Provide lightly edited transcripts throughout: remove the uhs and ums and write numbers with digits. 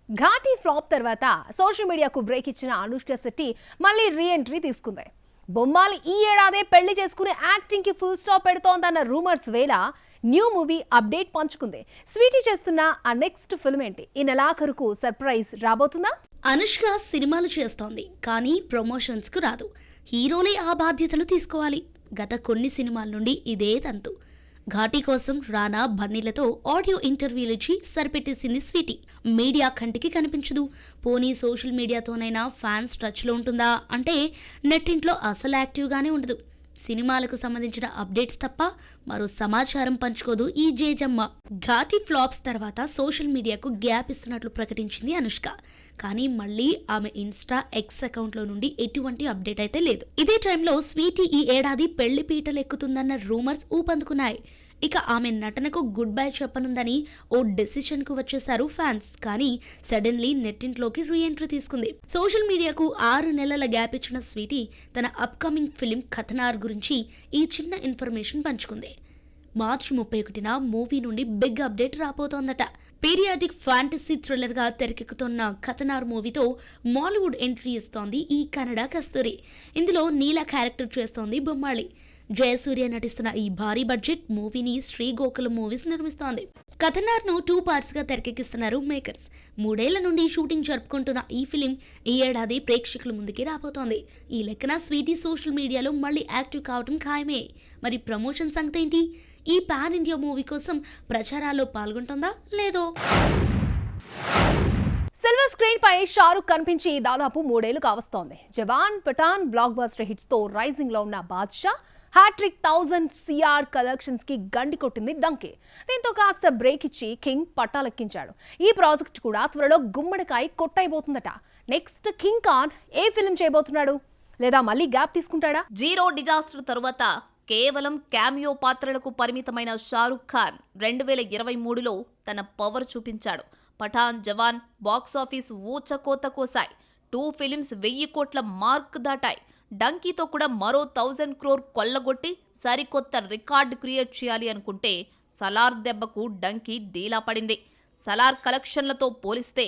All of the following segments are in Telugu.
ఘాటీ ఫ్లాప్ తర్వాత సోషల్ మీడియాకు బ్రేక్ ఇచ్చిన అనుష్క శెట్టి మళ్ళీ రీ ఎంట్రీ తీసుకుంది. బొమ్మాలి ఈ ఏడాదే పెళ్లి చేసుకుని యాక్టింగ్ కి ఫుల్ స్టాప్ పెడుతోందన్న రూమర్స్ వేళ న్యూ మూవీ అప్డేట్ పంచుకుంది. స్వీటీ చేస్తున్న ఆ నెక్స్ట్ ఫిల్మ్ ఏంటి? ఈ నెలాఖరుకు సర్ప్రైజ్ రాబోతుందా? అనుష్క సినిమాలు చేస్తోంది, కానీ ప్రమోషన్స్ కు రాదు. హీరోలే ఆ బాధ్యతలు తీసుకోవాలి. గత కొన్ని సినిమాల నుండి ఇదే తంతు. ఘాటీ కోసం రానా బన్నీలతో ఆడియో ఇంటర్వ్యూలు ఇచ్చి సరిపెట్టేసింది స్వీటీ. మీడియా కంటికి కనిపించదు. పోనీ సోషల్ మీడియాతోనైనా ఫ్యాన్స్ టచ్లో ఉంటుందా అంటే నెట్టింట్లో అసలు యాక్టివ్గానే ఉండదు. సినిమాలకు సంబంధించిన అప్డేట్స్ తప్ప మరో సమాచారం పంచుకోదు ఈ జేజమ్మ. ఘాటీ ఫ్లాప్స్ తర్వాత సోషల్ మీడియాకు గ్యాప్ ఇస్తున్నట్లు ప్రకటించింది అనుష్క. కానీ మళ్ళీ ఆమె ఇన్స్టా ఎక్స్ అకౌంట్లో నుండి ఎటువంటి అప్డేట్ అయితే లేదు. ఇదే టైంలో స్వీటీ ఈ ఏడాది పెళ్లి పీటలెక్కుతుందన్న రూమర్స్ ఊపందుకున్నాయి. ఇక ఆమె నటనకు గుడ్ బై చెప్పనుందని ఓ డెసిషన్ కు వచ్చేశారు ఫ్యాన్స్. కానీ సడన్లీ నెట్టింట్లోకి రీ ఎంట్రీ తీసుకుంది. సోషల్ మీడియాకు 6 నెలల గ్యాప్ ఇచ్చిన స్వీటీ తన అప్కమింగ్ ఫిలిం ఖతనార్ గురించి ఈ చిన్న ఇన్ఫర్మేషన్ పంచుకుంది. మార్చి 31న మూవీ నుండి బిగ్ అప్డేట్ రాబోతోందట. పీరియాడిక్ ఫ్యాంటసీ థ్రిల్లర్ గా తెరకెక్కుతున్న ఖతనార్ మూవీతో మాలీవుడ్ ఎంట్రీ ఇస్తోంది ఈ కన్నడ కస్తూరి. ఇందులో నీలా క్యారెక్టర్ చేస్తోంది బొమ్మాళి. జయసూర్య నటిస్తున్న ఈ భారీ బడ్జెట్ మూవీని శ్రీ గోకులం మూవీస్ నిర్మిస్తోంది. ఖతనార్ ను 2 పార్ట్స్ గా తెరకెక్కిస్తున్నారు మేకర్స్. 3 ఏళ్ల నుండి షూటింగ్ జరుపుకుంటున్న ఈ ఫిలిం ఈ ఏడాది ప్రేక్షకుల ముందుకి రాబోతోంది. ఈ లెక్కన స్వీటీ సోషల్ మీడియాలో మళ్ళీ యాక్టివ్ కావడం ఖాయమే. మరి ప్రమోషన్ సంగతి ఏంటి? ఈ పాన్ ఇండియా మూవీ కోసం ప్రచారాల్లో పాల్గొంటుందా లేదో? సిల్వర్ స్క్రీన్ పై షారుఖ్ కనిపించి దాదాపు 3 ఏళ్లు కావస్తోంది. జవాన్, పఠాన్ బ్లాక్ బస్టర్ హిట్స్ తో రైజింగ్ లో ఉన్న బాద్షా హ్యాట్రిక్ 1000 CR కలెక్షన్స్ కి గండి కొట్టింది డంకే. దీంతో కాస్త బ్రేక్ ఇచ్చి కింగ్ పట్టాలెక్కించాడు. ఈ ప్రాజెక్ట్ కూడా త్వరలో గుమ్మడికాయ కొట్టైపోతుందట. Next king Khan a film చేయబోతున్నాడు? లేదా మళ్ళీ గ్యాప్ తీసుకుంటాడా? జీరో డిజాస్టర్ తరువాత కేవలం క్యామియో పాత్రలకు పరిమితమైన షారుఖ్ ఖాన్ 2023లో తన పవర్ చూపించాడు. పఠాన్, జవాన్ బాక్సాఫీస్ ఊచకోత కోసాయి. 2 ఫిలిమ్స్ 1000 కోట్ల మార్క్ దాటాయి. డంకీతో కూడా మరో 1000 crore కొల్లగొట్టి సరికొత్త రికార్డు క్రియేట్ చేయాలి అనుకుంటే సలార్ దెబ్బకు డంకీ డీలా పడింది. సలార్ కలెక్షన్లతో పోలిస్తే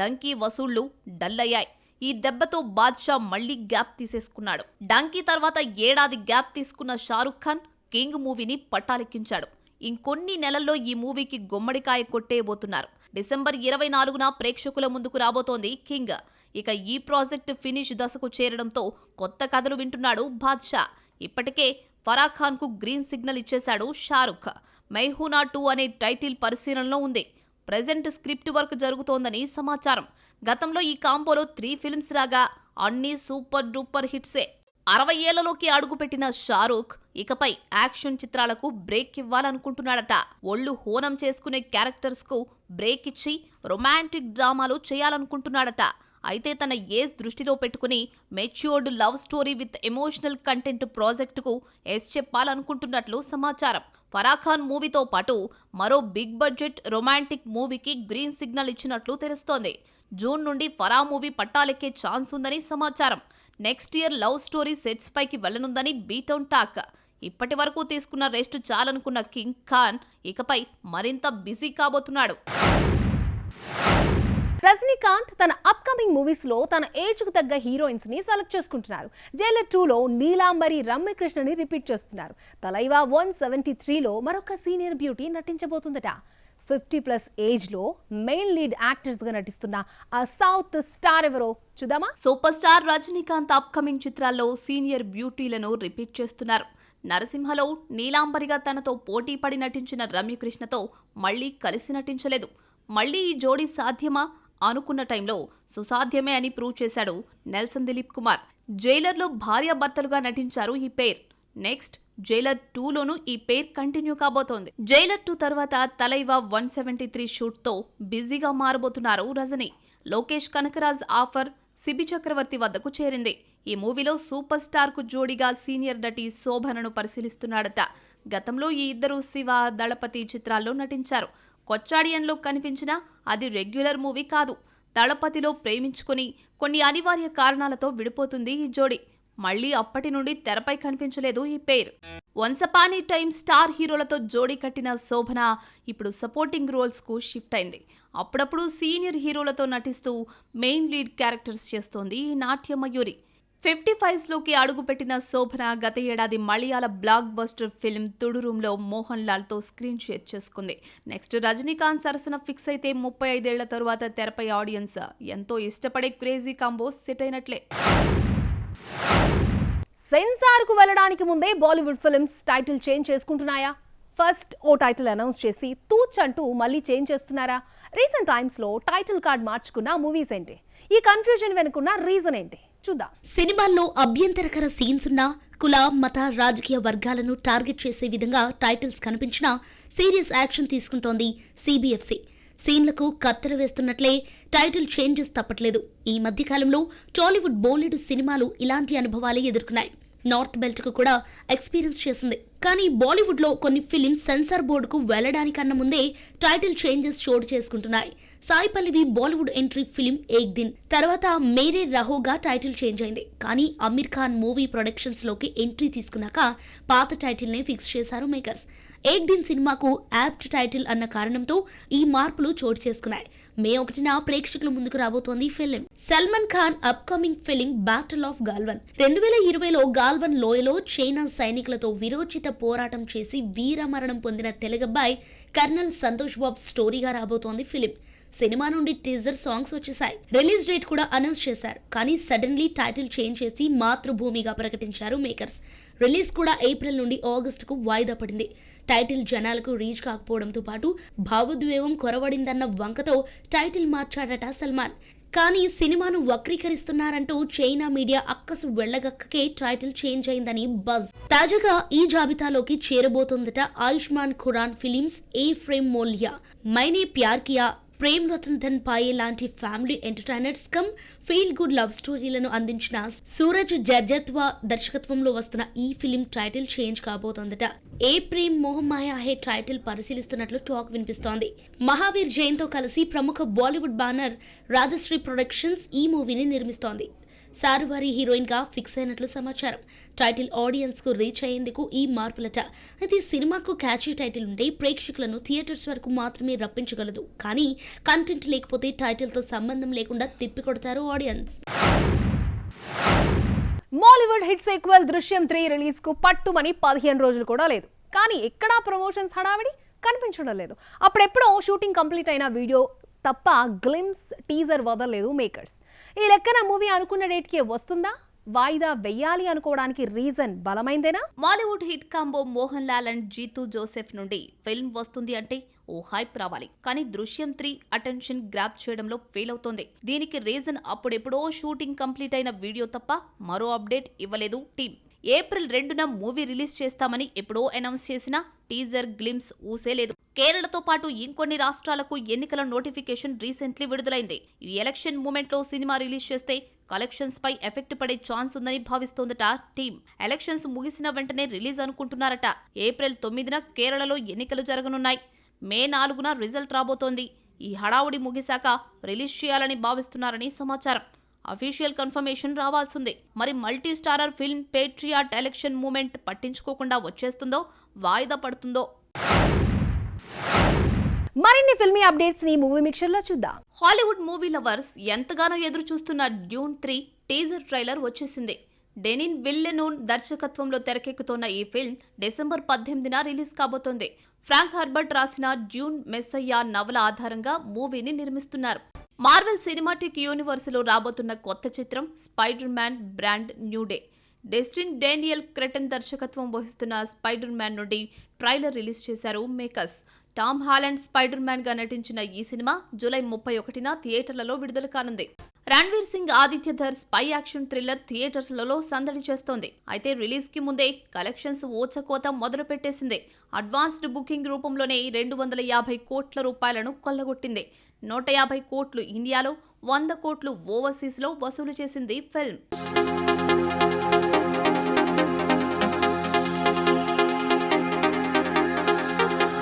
డంకీ వసూళ్లు డల్ అయ్యాయి. ఈ దెబ్బతో బాద్షా మళ్లీ గ్యాప్ తీసేసుకున్నాడు. డంకీ తర్వాత ఏడాది గ్యాప్ తీసుకున్న షారుఖ్ ఖాన్ కింగ్ మూవీని పట్టాలెక్కించాడు. ఇంకొన్ని నెలల్లో ఈ మూవీకి గుమ్మడికాయ కొట్టేయబోతున్నారు. డిసెంబర్ 24న ప్రేక్షకుల ముందుకు రాబోతోంది కింగ్. ఇక ఈ ప్రాజెక్ట్ ఫినిష్ దశకు చేరడంతో కొత్త కథలు వింటున్నాడు బాద్షా. ఇప్పటికే ఫరా ఖాన్ కు గ్రీన్ సిగ్నల్ ఇచ్చేశాడు షారుఖ్. మైహూనా 2 అనే టైటిల్ పరిశీలనలో ఉంది. ప్రెజెంట్ స్క్రిప్ట్ వర్క్ జరుగుతోందని సమాచారం. గతంలో ఈ కాంబోలో 3 ఫిల్మ్స్ రాగా అన్నీ సూపర్ డూపర్ హిట్సే. 60 ఏళ్లలోకి అడుగుపెట్టిన షారుఖ్ ఇకపై యాక్షన్ చిత్రాలకు బ్రేక్ ఇవ్వాలనుకుంటున్నాడట. ఒళ్ళు హోనం చేసుకునే క్యారెక్టర్స్ కు బ్రేక్ ఇచ్చి రొమాంటిక్ డ్రామాలు చేయాలనుకుంటున్నాడట. అయితే తన ఏజ్ దృష్టిలో పెట్టుకుని matured love story with emotional content ప్రాజెక్టుకు ఎస్ చెప్పాలనుకుంటున్నట్లు సమాచారం. ఫరాఖాన్ మూవీతో పాటు మరో బిగ్ బడ్జెట్ రొమాంటిక్ మూవీకి గ్రీన్ సిగ్నల్ ఇచ్చినట్లు తెలుస్తోంది. జూన్ నుండి ఫరా మూవీ పట్టాలెక్కే ఛాన్స్ ఉందని సమాచారం. Next year love story sets పైకి వెళ్లనుందని బీటౌన్ టాక్. ఇప్పటి వరకు తీసుకున్న రెస్ట్ చాలనుకున్న కింగ్ ఖాన్ ఇకపై మరింత బిజీ కాబోతున్నాడు. రజనీకాంత్ తన అప్కమింగ్ మూవీస్ లో తన ఏజ్ కు తగ్గ హీరోయిన్స్ ని సెలెక్ట్ చేసుకుంటున్నారు. జైలర్ 2లో నీలాంబరి రమ్యకృష్ణని రిపీట్ చేస్తున్నారు. తలైవా 173లో మరొక సీనియర్ బ్యూటీ నటించబోతుందట. 50+ ఏజ్ లో మెయిన్ లీడ్ యాక్టర్స్ గా నటిస్తున్న ఆ సౌత్ స్టార్ ఎవరో చూద్దామా? సూపర్ స్టార్ రజనీకాంత్ అప్కమింగ్ చిత్రాల్లో సీనియర్ బ్యూటీలను రిపీట్ చేస్తున్నారు. నరసింహలో నీలాంబరిగా తనతో పోటీ పడి నటించిన రమ్యకృష్ణతో మళ్లీ కలిసి నటించలేదు. మళ్లీ ఈ జోడీ సాధ్యమా అనుకున్న టైంలో సుసాధ్యమే అని ప్రూవ్ చేశాడు నెల్సన్ దిలీప్ కుమార్. జైలర్లో భార్యాభర్తలుగా నటించారు ఈ పేర్. నెక్స్ట్ జైలర్ 2లోనూ ఈ పేర్ కంటిన్యూ కాబోతోంది. జైలర్ 2 తర్వాత తలైవా 173 షూట్ తో బిజీగా మారబోతున్నారు రజనీ. లోకేష్ కనకరాజ్ ఆఫర్ సిబి చక్రవర్తి వద్దకు చేరింది. ఈ మూవీలో సూపర్ స్టార్ కు జోడీగా సీనియర్ నటి శోభనను పరిశీలిస్తున్నాడట. గతంలో ఈ ఇద్దరు శివ, దళపతి చిత్రాల్లో నటించారు. కొచ్చాడియన్లో కనిపించినా అది రెగ్యులర్ మూవీ కాదు. దళపతిలో ప్రేమించుకుని కొన్ని అనివార్య కారణాలతో విడిపోతుంది ఈ జోడీ. మళ్లీ అప్పటి నుండి తెరపై కనిపించలేదు ఈ పేరు. వన్స్ అపాన్ ఏ టైమ్ స్టార్ హీరోలతో జోడీ కట్టిన శోభన ఇప్పుడు సపోర్టింగ్ రోల్స్కు షిఫ్ట్ అయింది. అప్పుడప్పుడు సీనియర్ హీరోలతో నటిస్తూ మెయిన్ లీడ్ క్యారెక్టర్స్ చేస్తోంది ఈ నాట్యమయూరి. 55లోకి అడుగుపెట్టిన శోభన గత ఏడాది మలయాళ బ్లాక్ బస్టర్ ఫిల్మ్ తుడురూంలో మోహన్ లాల్తో స్క్రీన్ షేర్ చేసుకుంది. నెక్స్ట్ రజనీకాంత్ సరసన ఫిక్స్ అయితే 35 ఏళ్ల తరువాత తెరపై ఆడియన్స్ ఎంతో ఇష్టపడే క్రేజీ కాంబో సెట్ అయినట్లే. సెన్సార్కు వెళ్ళడానికి ముందే బాలీవుడ్ ఫిల్మ్స్ టైటిల్ చేంజ్ చేసుకుంటున్నాయా? ఫస్ట్ ఓ టైటిల్ అనౌన్స్ చేసి తూచ్ అంటూ మళ్ళీ చేంజ్ చేస్తున్నారా? రీసెంట్ టైమ్స్లో టైటిల్ కార్డ్ మార్చుకున్న మూవీస్ ఏంటి? ఈ కన్ఫ్యూజన్ వెనుకున్న రీజన్ ఏంటి చూద్దాం. సినిమాల్లో అభ్యంతరకర సీన్స్ ఉన్నా, కుల మత రాజకీయ వర్గాలను టార్గెట్ చేసే విధంగా టైటిల్స్ కనిపించినా సీరియస్ యాక్షన్ తీసుకుంటోంది సిబిఎఫ్సి. సీన్లకు కత్తెర వేస్తున్నట్లే టైటిల్ చేంజెస్ తప్పట్లేదు. ఈ మధ్యకాలంలో టాలీవుడ్ బోలెడు సినిమాలు ఇలాంటి అనుభవాలే ఎదుర్కొన్నాయి. నార్త్ బెల్ట్ కు కూడా ఎక్స్పీరియన్స్ చేసింది. కానీ బాలీవుడ్ లో కొన్ని ఫిలిమ్స్ సెన్సార్ బోర్డుకు వెళ్లడానికన్నా ముందే టైటిల్ చేంజెస్ చోటు చేసుకుంటున్నాయి. సాయి పల్లవి బాలీవుడ్ ఎంట్రీ ఫిలిం ఏక్ దిన్ తర్వాత మేరే రహోగా టైటిల్ చేంజ్ అయింది. కానీ అమీర్ ఖాన్ మూవీ ప్రొడక్షన్స్ లోకి ఎంట్రీ తీసుకున్నాక పాత టైటిల్ నే ఫిక్స్ చేశారు మేకర్స్. ఏక్ దిన్ సినిమాకు యాప్ట్ టైటిల్ అన్న కారణంతో ఈ మార్పులు చోటు చేసుకున్నాయి. మే 1న ప్రేక్షకుల ముందుకు రాబోతోంది film. Salman Khan upcoming film battle of Galwan. 2020లో గాల్వన్ లోయలో చైనా సైనికులతో విరోచిత పోరాటం చేసి వీరమరణం పొందిన తెలుగబ్బాయి కర్నల్ సంతోష్ బాబు స్టోరీగా రాబోతోంది ఫిలిం. సినిమా నుండి టీజర్ సాంగ్స్ వచ్చేసాయి. రిలీజ్ డేట్ కూడా అనౌన్స్ చేశారు. కానీ సడన్లీ టైటిల్ చేంజ్ చేసి మాతృభూమిగా ప్రకటించారు మేకర్స్. రిలీజ్ కూడా ఏప్రిల్ నుండి ఆగస్టుకు వాయిదా పడింది. టైటిల్ జనాలకు రీచ్ కాకపోవడంతో పాటు భావోద్వేగం కొరవడిందన్న వంకతో టైటిల్ మార్చాడట సల్మాన్. కానీ సినిమాను వక్రీకరిస్తున్నారంటూ చైనా మీడియా అక్కసు వెళ్లగక్కకే టైటిల్ చేంజ్ అయిందని బజ్. తాజాగా ఈ జాబితాలోకి చేరబోతోందట ఆయుష్మాన్ ఖురాన్ ఫిలిమ్స్ ఏ ఫ్రేమ్ మోలియా, మైనే ప్యార్ కియా, ప్రేమ్ రతన్ ధన్ పాయే లాంటి family entertainers cum feel good love స్టోరీలను అందించిన సూరజ్ జర్జత్వా దర్శకత్వంలో వస్తున్న ఈ ఫిలిం టైటిల్ చేంజ్ కాబోతోందట. ఏ ప్రేమ్ మోహమాయా హే టైటిల్ పరిశీలిస్తున్నట్లు టాక్ వినిపిస్తోంది. మహావీర్ జైన్ తో కలిసి ప్రముఖ బాలీవుడ్ బ్యానర్ రాజశ్రీ ప్రొడక్షన్స్ ఈ మూవీని నిర్మిస్తోంది. సారువారి హీరోయిన్ గా ఫిక్స్ అయినట్లు సమాచారం. టైటిల్ ఆడియన్స్ కు రీచ్ అయ్యేందుకు ఈ మార్పులట. అయితే సినిమాకు క్యాచీ టైటిల్ ఉంటే ప్రేక్షకులను థియేటర్స్ వరకు మాత్రమే రప్పించగలదు. కానీ కంటెంట్ లేకపోతే టైటిల్ తో సంబంధం లేకుండా తిప్పికొడతారు ఆడియన్స్. మాలీవుడ్ హిట్ సీక్వెల్ దృశ్యం 3 రిలీజ్ కు పట్టుమని 15 రోజులు కూడా లేదు. కానీ ఎక్కడా ప్రమోషన్స్ హడావిడి కనిపించడం లేదు. అప్పుడెప్పుడో షూటింగ్ కంప్లీట్ అయిన వీడియో తప్ప గ్లిమ్స్ టీజర్ వదలలేదు మేకర్స్. ఈ లెక్కన మూవీ అనుకున్న డేట్కి వస్తుందా? వాయిదా వెయ్యాలి అనుకోవడానికి రీజన్ బలమైందేనా? Mollywood hit combo Mohan Lal and Jeethu Joseph నుండి ఫిల్మ్ వస్తుంది అంటే ఓ హైప్ రావాలి. కానీ దృశ్యం 3 అటెన్షన్ గ్రాప్ చేయడంలో ఫెయిల్ అవుతోంది. దీనికి రీజన్ అప్పుడెప్పుడో షూటింగ్ కంప్లీట్ అయిన వీడియో తప్ప మరో అప్డేట్ ఇవ్వలేదు టీం. ఏప్రిల్ 2న మూవీ రిలీజ్ చేస్తామని ఎప్పుడో అనౌన్స్ చేసిన టీజర్ గ్లిమ్స్ ఊసేలేదు. కేరళతో పాటు ఇంకొన్ని రాష్ట్రాలకు ఎన్నికల నోటిఫికేషన్ రీసెంట్లీ విడుదలైంది. ఈ ఎలక్షన్ మూమెంట్ లో సినిమా రిలీజ్ చేస్తే కలెక్షన్స్ పై ఎఫెక్ట్ పడే ఛాన్స్ ఉందని భావిస్తోందట టీం. ఎలక్షన్స్ ముగిసిన వెంటనే రిలీజ్ అనుకుంటున్నారట. ఏప్రిల్ 9న కేరళలో ఎన్నికలు జరగనున్నాయి. మే 4న రిజల్ట్ రాబోతోంది. ఈ హడావుడి ముగిశాక రిలీజ్ చేయాలని భావిస్తున్నారని సమాచారం. అఫీషియల్ కన్ఫర్మేషన్ రావాల్సిందే. మరి multi starrer film Patriot election moment పట్టించుకోకుండా వచ్చేస్తుందో వాయిదా పడుతుందో. మరిన్ని ఫిల్మీ అప్డేట్స్ ని మూవీ మిక్చర్ లో చూద్దాం. హాలీవుడ్ మూవీ లవర్స్ ఎంతగానో ఎదురు చూస్తున్న డ్యూన్ 3 టీజర్ ట్రైలర్ వచ్చేసింది. డెనిన్ విల్లెనూన్ దర్శకత్వంలో తెరకెక్కుతోన్న ఈ ఫిల్మ్ డిసెంబర్ 18న రిలీజ్ కాబోతోంది. ఫ్రాంక్ హర్బర్ట్ రాసిన డ్యూన్ మెస్సయ్యా నవల ఆధారంగా మూవీని నిర్మిస్తున్నారు. మార్వెల్ సినిమాటిక్ యూనివర్స్ లో రాబోతున్న కొత్త చిత్రం Spider Man brand new day. Destin Daniel Cretton దర్శకత్వం వహిస్తున్న స్పైడర్ మ్యాన్ నుండి ట్రైలర్ రిలీజ్ చేశారు makers. Tom Holland Spider Man గా నటించిన ఈ సినిమా జూలై 31న థియేటర్లలో విడుదల కానుంది. Ranveer Singh Aditya Dhar spy action thriller థియేటర్స్లలో సందడి చేస్తోంది. అయితే రిలీజ్ కి ముందే కలెక్షన్స్ ఊచకోత మొదలు పెట్టేసింది. అడ్వాన్స్డ్ బుకింగ్ రూపంలోనే 250 కోట్ల రూపాయలను కొల్లగొట్టింది. 150 కోట్లు ఇండియాలో, 100 కోట్లు ఓవర్సీస్ లో వసూలు చేసింది ఫిల్మ్.